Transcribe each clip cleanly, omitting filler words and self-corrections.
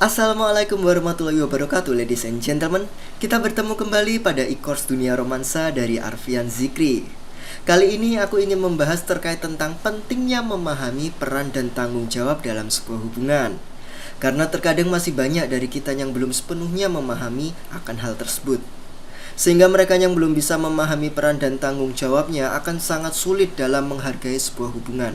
Assalamualaikum warahmatullahi wabarakatuh, ladies and gentlemen. Kita bertemu kembali pada e-course Dunia Romansa dari Arfian Zikri. Kali ini aku ingin membahas terkait tentang pentingnya memahami peran dan tanggung jawab dalam sebuah hubungan. Karena terkadang masih banyak dari kita yang belum sepenuhnya memahami akan hal tersebut. Sehingga mereka yang belum bisa memahami peran dan tanggung jawabnya akan sangat sulit dalam menghargai sebuah hubungan.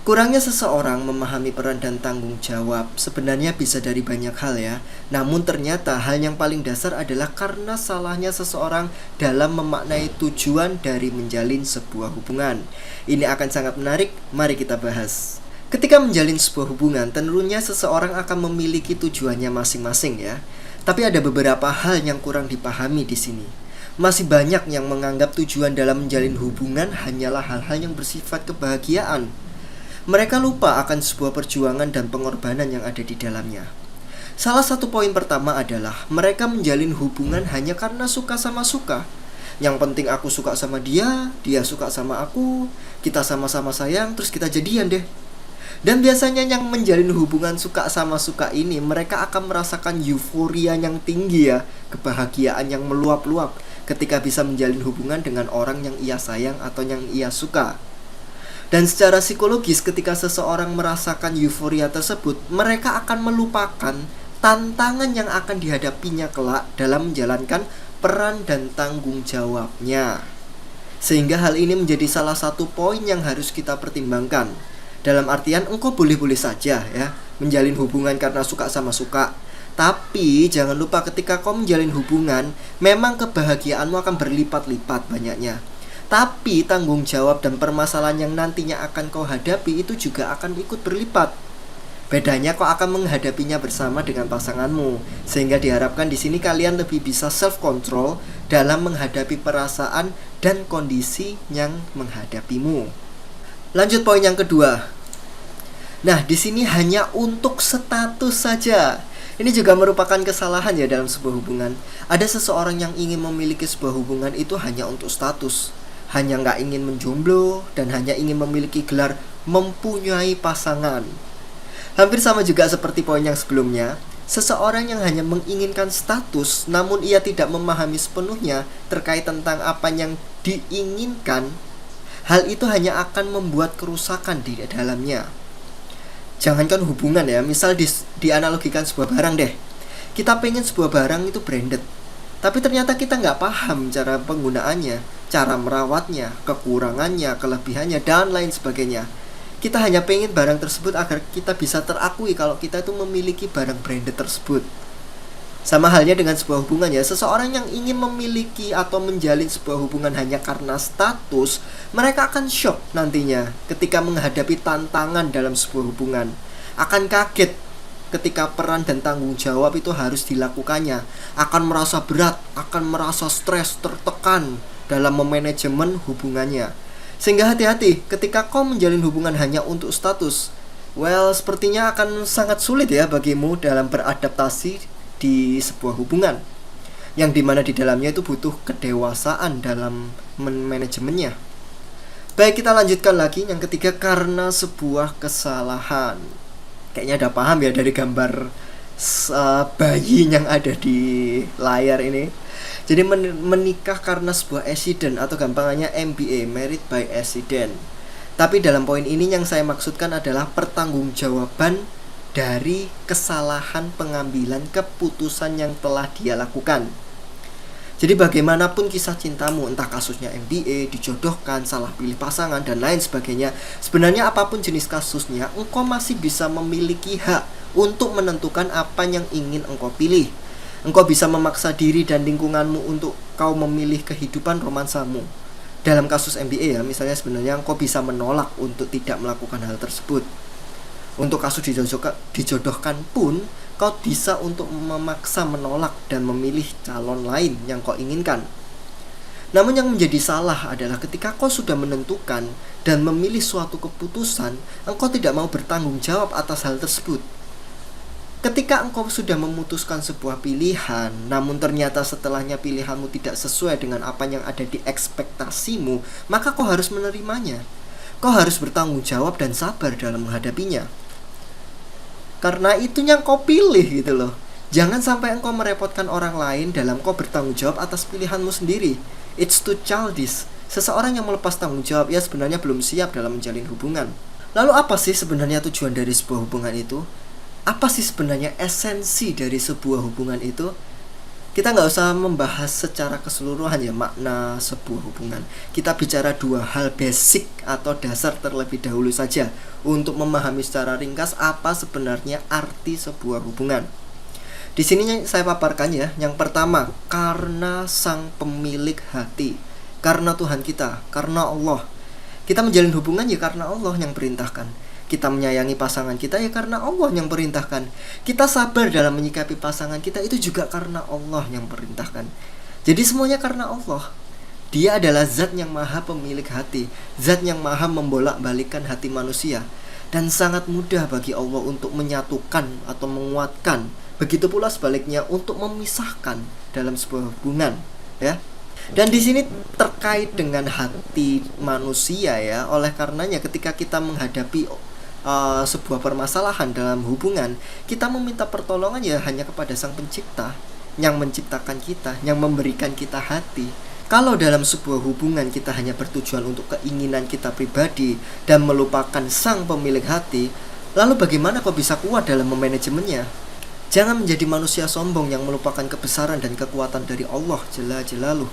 Kurangnya seseorang memahami peran dan tanggung jawab sebenarnya bisa dari banyak hal ya. Namun ternyata hal yang paling dasar adalah karena salahnya seseorang dalam memaknai tujuan dari menjalin sebuah hubungan. Ini akan sangat menarik, mari kita bahas. Ketika menjalin sebuah hubungan, tentunya seseorang akan memiliki tujuannya masing-masing ya. Tapi ada beberapa hal yang kurang dipahami di sini. Masih banyak yang menganggap tujuan dalam menjalin hubungan hanyalah hal-hal yang bersifat kebahagiaan. Mereka lupa akan sebuah perjuangan dan pengorbanan yang ada di dalamnya. Salah satu poin pertama adalah mereka menjalin hubungan hanya karena suka sama suka. Yang penting aku suka sama dia, dia suka sama aku, kita sama-sama sayang, terus kita jadian deh. Dan biasanya yang menjalin hubungan suka sama suka ini, mereka akan merasakan euforia yang tinggi ya, kebahagiaan yang meluap-luap ketika bisa menjalin hubungan dengan orang yang ia sayang atau yang ia suka. Dan secara psikologis ketika seseorang merasakan euforia tersebut, mereka akan melupakan tantangan yang akan dihadapinya kelak dalam menjalankan peran dan tanggung jawabnya. Sehingga hal ini menjadi salah satu poin yang harus kita pertimbangkan. Dalam artian engkau boleh-boleh saja ya menjalin hubungan karena suka sama suka. Tapi jangan lupa ketika kau menjalin hubungan, memang kebahagiaanmu akan berlipat-lipat banyaknya. Tapi tanggung jawab dan permasalahan yang nantinya akan kau hadapi itu juga akan ikut berlipat. Bedanya kau akan menghadapinya bersama dengan pasanganmu, sehingga diharapkan di sini kalian lebih bisa self control dalam menghadapi perasaan dan kondisi yang menghadapimu. Lanjut poin yang kedua. Nah, di sini hanya untuk status saja. Ini juga merupakan kesalahan ya dalam sebuah hubungan. Ada seseorang yang ingin memiliki sebuah hubungan itu hanya untuk status. Hanya nggak ingin menjomblo dan hanya ingin memiliki gelar mempunyai pasangan. Hampir sama juga seperti poin yang sebelumnya. Seseorang yang hanya menginginkan status namun ia tidak memahami sepenuhnya terkait tentang apa yang diinginkan, hal itu hanya akan membuat kerusakan di dalamnya. Jangankan hubungan ya, misal dianalogikan sebuah barang deh. Kita pengen sebuah barang itu branded, tapi ternyata kita nggak paham cara penggunaannya, cara merawatnya, kekurangannya, kelebihannya, dan lain sebagainya. Kita hanya pengen barang tersebut agar kita bisa terakui kalau kita itu memiliki barang branded tersebut. Sama halnya dengan sebuah hubungan ya, seseorang yang ingin memiliki atau menjalin sebuah hubungan hanya karena status, mereka akan shock nantinya ketika menghadapi tantangan dalam sebuah hubungan. Akan kaget ketika peran dan tanggung jawab itu harus dilakukannya, akan merasa berat, akan merasa stres, tertekan dalam memanajemen hubungannya. Sehingga hati-hati ketika kau menjalin hubungan hanya untuk status. Sepertinya akan sangat sulit ya bagimu dalam beradaptasi di sebuah hubungan, yang dimana di dalamnya itu butuh kedewasaan dalam manajemennya. Baik, kita lanjutkan lagi. Yang ketiga, karena sebuah kesalahan. Kayaknya udah paham ya dari gambar bayi yang ada di layar ini. Jadi menikah karena sebuah accident atau gampangannya MBA, married by accident. Tapi dalam poin ini yang saya maksudkan adalah pertanggungjawaban dari kesalahan pengambilan keputusan yang telah dia lakukan. Jadi bagaimanapun kisah cintamu, entah kasusnya MBA, dijodohkan, salah pilih pasangan, dan lain sebagainya, sebenarnya apapun jenis kasusnya, engkau masih bisa memiliki hak untuk menentukan apa yang ingin engkau pilih. Engkau bisa memaksa diri dan lingkunganmu untuk kau memilih kehidupan romansamu. Dalam kasus MBA ya, misalnya sebenarnya engkau bisa menolak untuk tidak melakukan hal tersebut. Untuk kasus dijodohkan pun, kau bisa untuk memaksa menolak dan memilih calon lain yang kau inginkan. Namun yang menjadi salah adalah ketika kau sudah menentukan dan memilih suatu keputusan, engkau tidak mau bertanggung jawab atas hal tersebut. Ketika engkau sudah memutuskan sebuah pilihan, namun ternyata setelahnya pilihanmu tidak sesuai dengan apa yang ada di ekspektasimu, maka kau harus menerimanya. Kau harus bertanggung jawab dan sabar dalam menghadapinya. karena itu yang kau pilih gitu loh. Jangan sampai engkau merepotkan orang lain dalam kau bertanggung jawab atas pilihanmu sendiri. It's too childish. Seseorang yang melepas tanggung jawab ya sebenarnya belum siap dalam menjalin hubungan. Lalu apa sih sebenarnya tujuan dari sebuah hubungan itu? Apa sih sebenarnya esensi dari sebuah hubungan itu? Kita nggak usah membahas secara keseluruhan ya makna sebuah hubungan. Kita bicara dua hal basic atau dasar terlebih dahulu saja untuk memahami secara ringkas apa sebenarnya arti sebuah hubungan. Di sini saya paparkan ya. Yang pertama, karena sang pemilik hati, karena Tuhan kita, karena Allah. Kita menjalin hubungan ya karena Allah yang perintahkan. Kita menyayangi pasangan kita ya karena Allah yang perintahkan. Kita sabar dalam menyikapi pasangan kita itu juga karena Allah yang perintahkan. Jadi semuanya karena Allah. Dia adalah zat yang maha pemilik hati, zat yang maha membolak-balikkan hati manusia. Dan sangat mudah bagi Allah untuk menyatukan atau menguatkan. Begitu pula sebaliknya untuk memisahkan dalam sebuah hubungan, ya. Dan di sini terkait dengan hati manusia ya. Oleh karenanya ketika kita menghadapi sebuah permasalahan dalam hubungan, kita meminta pertolongan ya hanya kepada Sang Pencipta yang menciptakan kita, yang memberikan kita hati. Kalau dalam sebuah hubungan kita hanya bertujuan untuk keinginan kita pribadi dan melupakan Sang Pemilik hati, lalu bagaimana kau bisa kuat dalam memanajemennya? Jangan menjadi manusia sombong yang melupakan kebesaran dan kekuatan dari Allah Jalla Jalaluh.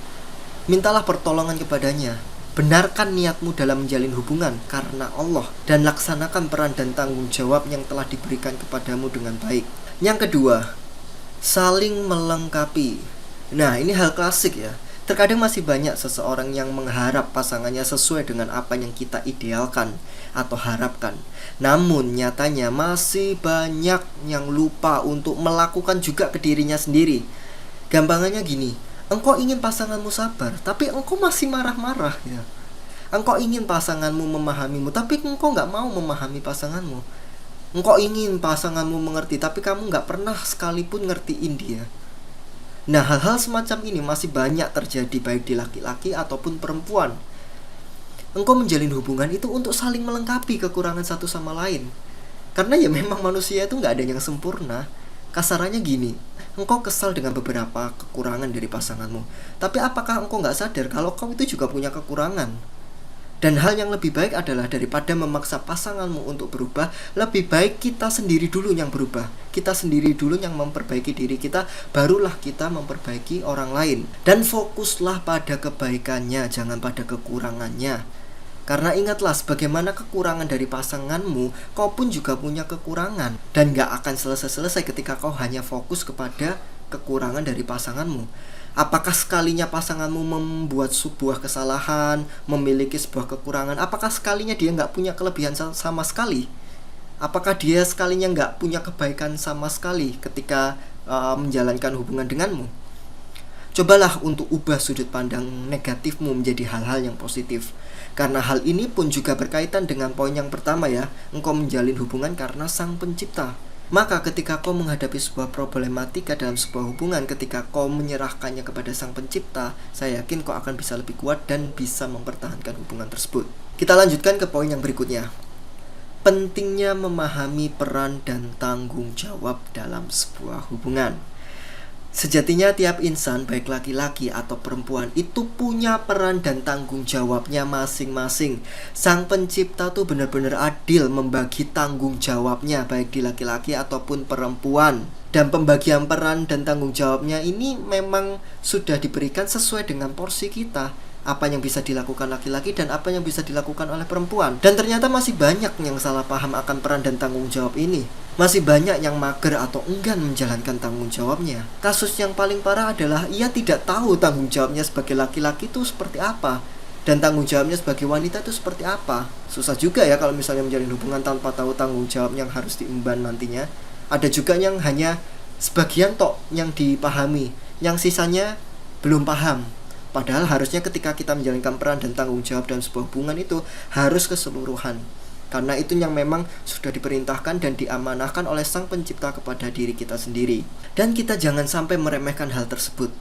Mintalah pertolongan kepadanya. Benarkan niatmu dalam menjalin hubungan karena Allah, dan laksanakan peran dan tanggung jawab yang telah diberikan kepadamu dengan baik. Yang kedua, saling melengkapi. Nah, ini hal klasik ya. Terkadang masih banyak seseorang yang mengharap pasangannya sesuai dengan apa yang kita idealkan atau harapkan. Namun nyatanya masih banyak yang lupa untuk melakukan juga ke dirinya sendiri. Gampangannya gini, engkau ingin pasanganmu sabar, tapi engkau masih marah-marah ya. Engkau ingin pasanganmu memahamimu, tapi engkau gak mau memahami pasanganmu. Engkau ingin pasanganmu mengerti, tapi kamu gak pernah sekalipun ngertiin dia. Nah, hal-hal semacam ini masih banyak terjadi baik di laki-laki ataupun perempuan. Engkau menjalin hubungan itu untuk saling melengkapi kekurangan satu sama lain. Karena ya memang manusia itu gak ada yang sempurna. Kasarannya gini, engkau kesal dengan beberapa kekurangan dari pasanganmu, tapi apakah engkau gak sadar kalau kau itu juga punya kekurangan? Dan hal yang lebih baik adalah daripada memaksa pasanganmu untuk berubah, lebih baik kita sendiri dulu yang berubah. Kita sendiri dulu yang memperbaiki diri kita, barulah kita memperbaiki orang lain. Dan fokuslah pada kebaikannya, jangan pada kekurangannya. Karena ingatlah, sebagaimana kekurangan dari pasanganmu, kau pun juga punya kekurangan. Dan gak akan selesai-selesai ketika kau hanya fokus kepada kekurangan dari pasanganmu. Apakah sekalinya pasanganmu membuat sebuah kesalahan, memiliki sebuah kekurangan, apakah sekalinya dia gak punya kelebihan sama sekali? Apakah dia sekalinya gak punya kebaikan sama sekali ketika menjalankan hubungan denganmu? Cobalah untuk ubah sudut pandang negatifmu menjadi hal-hal yang positif. Karena hal ini pun juga berkaitan dengan poin yang pertama ya. Engkau menjalin hubungan karena Sang Pencipta. Maka ketika kau menghadapi sebuah problematika dalam sebuah hubungan, ketika kau menyerahkannya kepada Sang Pencipta, saya yakin kau akan bisa lebih kuat dan bisa mempertahankan hubungan tersebut. Kita lanjutkan ke poin yang berikutnya. Pentingnya memahami peran dan tanggung jawab dalam sebuah hubungan. Sejatinya tiap insan, baik laki-laki atau perempuan, itu punya peran dan tanggung jawabnya masing-masing. Sang Pencipta tuh benar-benar adil membagi tanggung jawabnya, baik di laki-laki ataupun perempuan. Dan pembagian peran dan tanggung jawabnya ini memang sudah diberikan sesuai dengan porsi kita. Apa yang bisa dilakukan laki-laki dan apa yang bisa dilakukan oleh perempuan. Dan ternyata masih banyak yang salah paham akan peran dan tanggung jawab ini. Masih banyak yang mager atau enggan menjalankan tanggung jawabnya. Kasus yang paling parah adalah ia tidak tahu tanggung jawabnya sebagai laki-laki itu seperti apa, dan tanggung jawabnya sebagai wanita itu seperti apa. Susah juga ya kalau misalnya menjalin hubungan tanpa tahu tanggung jawab yang harus diemban nantinya. Ada juga yang hanya sebagian tok yang dipahami, yang sisanya belum paham. Padahal harusnya ketika kita menjalankan peran dan tanggung jawab dalam sebuah hubungan itu harus keseluruhan. Karena itu yang memang sudah diperintahkan dan diamanahkan oleh Sang Pencipta kepada diri kita sendiri. Dan kita jangan sampai meremehkan hal tersebut.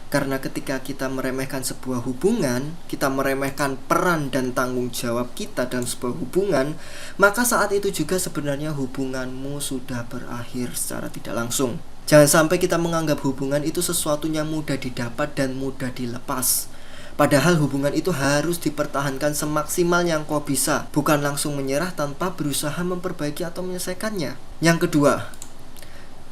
Karena ketika kita meremehkan sebuah hubungan, kita meremehkan peran dan tanggung jawab kita dalam sebuah hubungan, maka saat itu juga sebenarnya hubunganmu sudah berakhir secara tidak langsung. Jangan sampai kita menganggap hubungan itu sesuatu yang mudah didapat dan mudah dilepas. Padahal hubungan itu harus dipertahankan semaksimal yang kau bisa, bukan langsung menyerah tanpa berusaha memperbaiki atau menyelesaikannya. Yang kedua,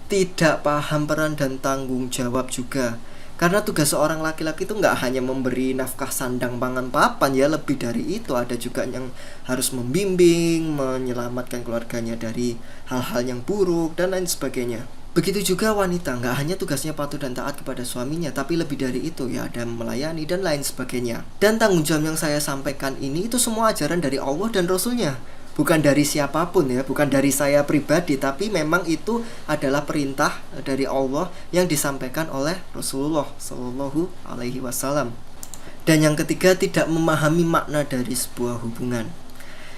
tidak paham peran dan tanggung jawab juga. Karena tugas seorang laki-laki itu nggak hanya memberi nafkah sandang pangan papan ya, lebih dari itu. Ada juga yang harus membimbing, menyelamatkan keluarganya dari hal-hal yang buruk dan lain sebagainya. Begitu juga wanita, nggak hanya tugasnya patuh dan taat kepada suaminya, tapi lebih dari itu ya, ada melayani dan lain sebagainya. Dan tanggung jawab yang saya sampaikan ini itu semua ajaran dari Allah dan Rasulnya, bukan dari siapapun ya, bukan dari saya pribadi, tapi memang itu adalah perintah dari Allah yang disampaikan oleh Rasulullah Shallallahu Alaihi Wasallam. Dan yang ketiga, tidak memahami makna dari sebuah hubungan.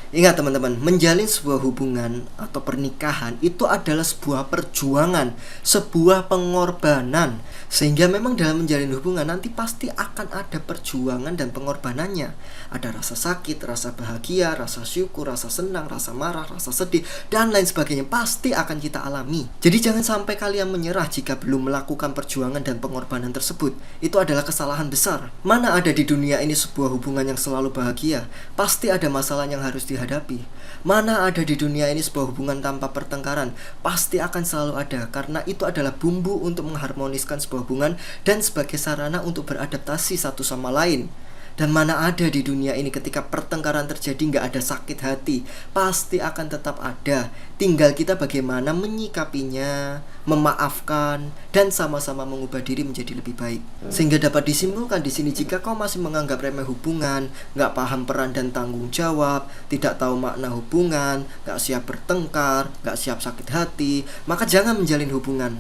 Ingat teman-teman, menjalin sebuah hubungan atau pernikahan itu adalah sebuah perjuangan, sebuah pengorbanan. Sehingga memang dalam menjalin hubungan nanti pasti akan ada perjuangan dan pengorbanannya. Ada rasa sakit, rasa bahagia, rasa syukur, rasa senang, rasa marah, rasa sedih, dan lain sebagainya pasti akan kita alami. Jadi jangan sampai kalian menyerah jika belum melakukan perjuangan dan pengorbanan tersebut. Itu adalah kesalahan besar. Mana ada di dunia ini sebuah hubungan yang selalu bahagia? Pasti ada masalah yang harus dihadapi. Mana ada di dunia ini sebuah hubungan tanpa pertengkaran? Pasti akan selalu ada, karena itu adalah bumbu untuk mengharmoniskan sebuah hubungan dan sebagai sarana untuk beradaptasi satu sama lain. Dan mana ada di dunia ini ketika pertengkaran terjadi nggak ada sakit hati? Pasti akan tetap ada. Tinggal kita bagaimana menyikapinya, memaafkan, dan sama-sama mengubah diri menjadi lebih baik. Sehingga dapat disimpulkan di sini, jika kau masih menganggap remeh hubungan, nggak paham peran dan tanggung jawab, tidak tahu makna hubungan, nggak siap bertengkar, nggak siap sakit hati, maka jangan menjalin hubungan.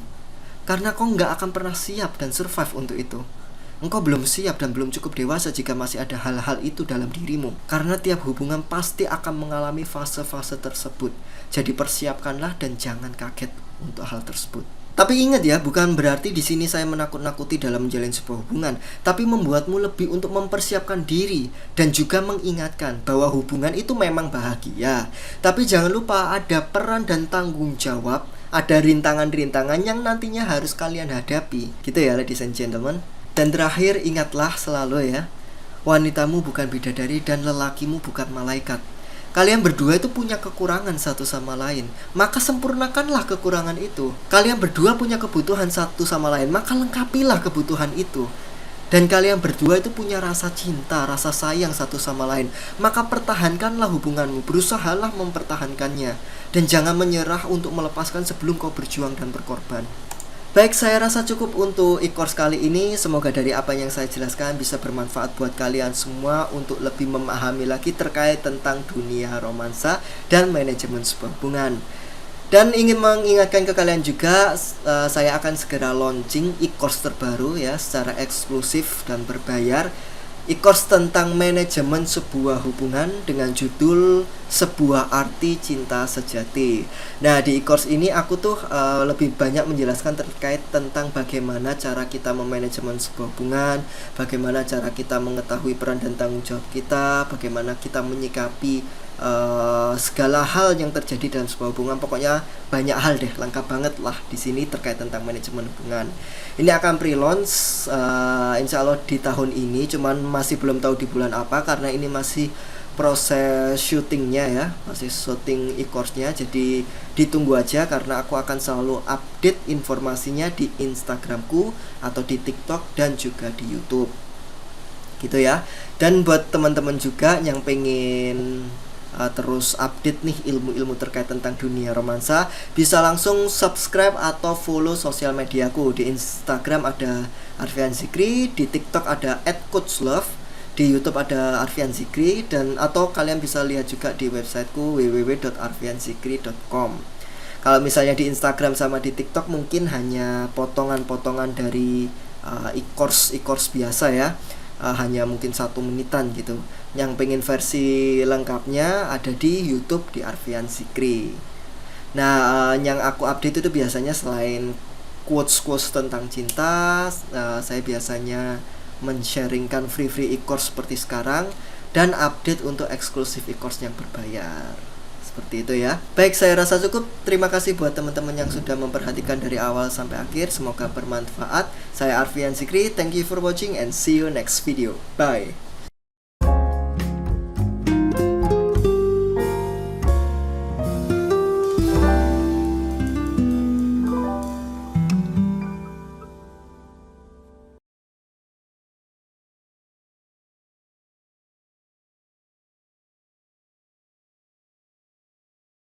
Karena kau nggak akan pernah siap dan survive untuk itu. Engkau belum siap dan belum cukup dewasa jika masih ada hal-hal itu dalam dirimu. Karena tiap hubungan pasti akan mengalami fase-fase tersebut. Jadi persiapkanlah dan jangan kaget untuk hal tersebut. Tapi ingat ya, bukan berarti di sini saya menakut-nakuti dalam menjalin sebuah hubungan, tapi membuatmu lebih untuk mempersiapkan diri dan juga mengingatkan bahwa hubungan itu memang bahagia. Tapi jangan lupa ada peran dan tanggung jawab, ada rintangan-rintangan yang nantinya harus kalian hadapi. Gitu ya, ladies and gentlemen. Dan terakhir, ingatlah selalu ya, wanitamu bukan bidadari dan lelakimu bukan malaikat. Kalian berdua itu punya kekurangan satu sama lain, maka sempurnakanlah kekurangan itu. Kalian berdua punya kebutuhan satu sama lain, maka lengkapilah kebutuhan itu. Dan kalian berdua itu punya rasa cinta, rasa sayang satu sama lain, maka pertahankanlah hubunganmu, berusahalah mempertahankannya. Dan jangan menyerah untuk melepaskan sebelum kau berjuang dan berkorban. Baik, saya rasa cukup untuk e-course kali ini. Semoga dari apa yang saya jelaskan bisa bermanfaat buat kalian semua untuk lebih memahami lagi terkait tentang dunia romansa dan manajemen sebuah hubungan. Dan ingin mengingatkan ke kalian juga, saya akan segera launching e-course terbaru ya, secara eksklusif dan berbayar. E-course tentang manajemen sebuah hubungan dengan judul Sebuah Arti Cinta Sejati. Nah, di e-course ini aku tuh lebih banyak menjelaskan terkait tentang bagaimana cara kita memanajemen sebuah hubungan, bagaimana cara kita mengetahui peran dan tanggung jawab kita, bagaimana kita menyikapi segala hal yang terjadi dalam sebuah hubungan. Pokoknya banyak hal deh, lengkap banget lah di sini terkait tentang manajemen hubungan. Ini akan pre-launch insya Allah di tahun ini, cuman masih belum tahu di bulan apa karena ini masih proses syutingnya ya, masih syuting e-course-nya. Jadi ditunggu aja karena aku akan selalu update informasinya di Instagramku atau di TikTok dan juga di YouTube. Gitu ya. Dan buat teman-teman juga yang pengen terus update nih ilmu-ilmu terkait tentang dunia romansa, bisa langsung subscribe atau follow sosial mediaku. Di Instagram ada Arfian Zikri, di TikTok ada @coachlove, di YouTube ada Arfian Zikri, dan atau kalian bisa lihat juga di websiteku www.arfianzikri.com. Kalau misalnya di Instagram sama di TikTok mungkin hanya potongan-potongan dari e-course biasa ya, hanya mungkin 1 menitan gitu. Yang pengen versi lengkapnya ada di YouTube di Arfian Zikri. Nah, yang aku update itu biasanya selain quotes-quotes tentang cinta. Saya biasanya men-sharingkan free e-course seperti sekarang, dan update untuk eksklusif e-course yang berbayar. Seperti itu ya. Baik, saya rasa cukup. Terima kasih buat teman-teman yang sudah memperhatikan dari awal sampai akhir. Semoga bermanfaat. Saya Arfian Zikri. Thank you for watching and see you next video. Bye.